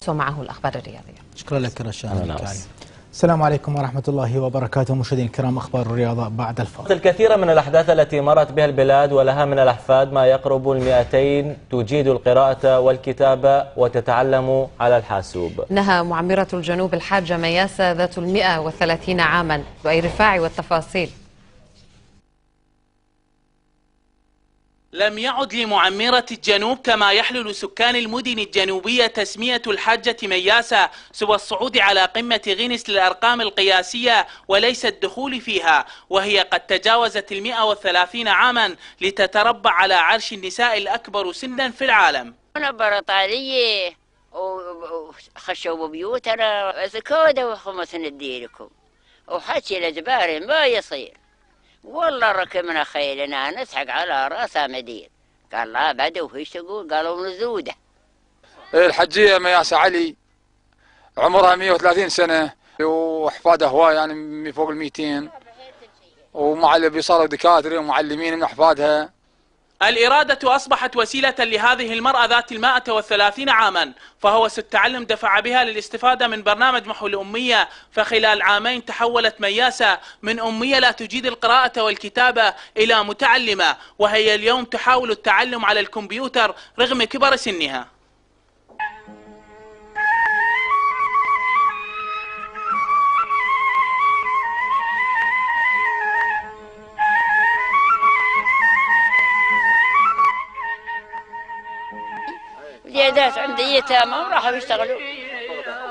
ومعه الأخبار الرياضية. شكرا لك رشاد. السلام عليكم ورحمة الله وبركاته. مشاهدينا الكرام، أخبار الرياضة بعد الفاصل. الكثير من الأحداث التي مرت بها البلاد ولها من الأحفاد ما يقرب 200 تجيد القراءة والكتابة وتتعلم على الحاسوب. إنها معمرة الجنوب الحاجة مياسة ذات 130 عاما. لؤي رفاعي والتفاصيل. لم يعد لمعمرة الجنوب كما يحلل سكان المدن الجنوبية تسمية الحاجة مياسة سوى الصعود على قمة غينيس للأرقام القياسية وليس الدخول فيها، وهي قد تجاوزت 130 عاما لتتربع على عرش النساء الأكبر سنا في العالم. أنا برطالية وخشوا بيوتنا زكودة وخمس نديلكم وحكي لجباري ما يصير. والله ركبنا خيلنا نسحق على راسها مدير. قال لا بدو وهي تقول قالوا نزوده. الحجية مياسة علي عمرها 130 سنة وأحفادها هواي يعني فوق 200 ومع اللي بيصاروا دكاترة ومعلمين من أحفادها. الإرادة أصبحت وسيلة لهذه المرأة ذات 130 عاما، فهوس التعلم دفع بها للاستفادة من برنامج محو الأمية، فخلال عامين تحولت مياسة من أمية لا تجيد القراءة والكتابة إلى متعلمة، وهي اليوم تحاول التعلم على الكمبيوتر رغم كبر سنها. زيادات عندي يتامى وراحوا يشتغلوا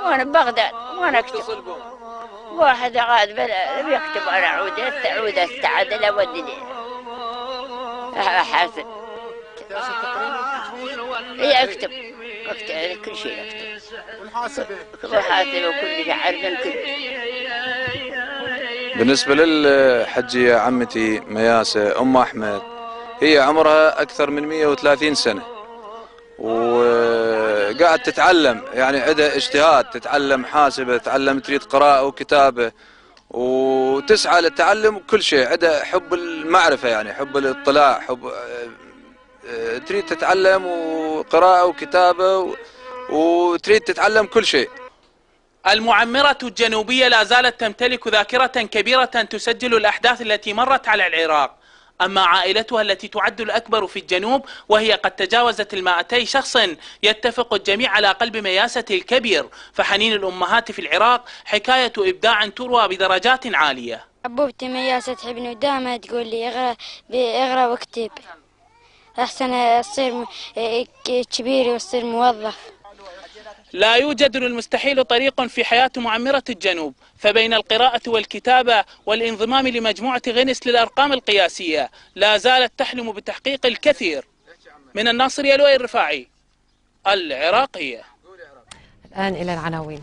وانا ببغداد وانا اكتب. واحد قاعد بيكتب انا عود استعدل اودي حاسب. اي اكتب كل شيء اكتب ومحاسبه وكل شيء عارفين كل. بالنسبه للحجيه عمتي مياسه ام احمد، هي عمرها اكثر من 130 سنه وقاعد تتعلم، يعني عندها اجتهاد، تتعلم حاسبة، تتعلم تريد قراءة وكتابة وتسعى للتعلم وكل شيء. عندها حب المعرفة، يعني حب الاطلاع، تريد تتعلم وقراءة وكتابة وتريد تتعلم كل شيء. المعمرة الجنوبية لا زالت تمتلك ذاكرة كبيرة تسجل الأحداث التي مرت على العراق. أما عائلتها التي تعد الأكبر في الجنوب وهي قد تجاوزت 200 شخص، يتفق الجميع على قلب مياسة الكبير، فحنين الأمهات في العراق حكاية إبداع تروى بدرجات عالية. أبوبتي مياسة تحبني ودائما تقول لي اقرأ واكتب أحسن أصير كبير وأصير موظف. لا يوجد للمستحيل طريق في حياة معمرة الجنوب، فبين القراءة والكتابة والانضمام لمجموعة غينيس للأرقام القياسية لا زالت تحلم بتحقيق الكثير. من الناصرية لؤي الرفاعي، العراقية. الآن إلى العناوين.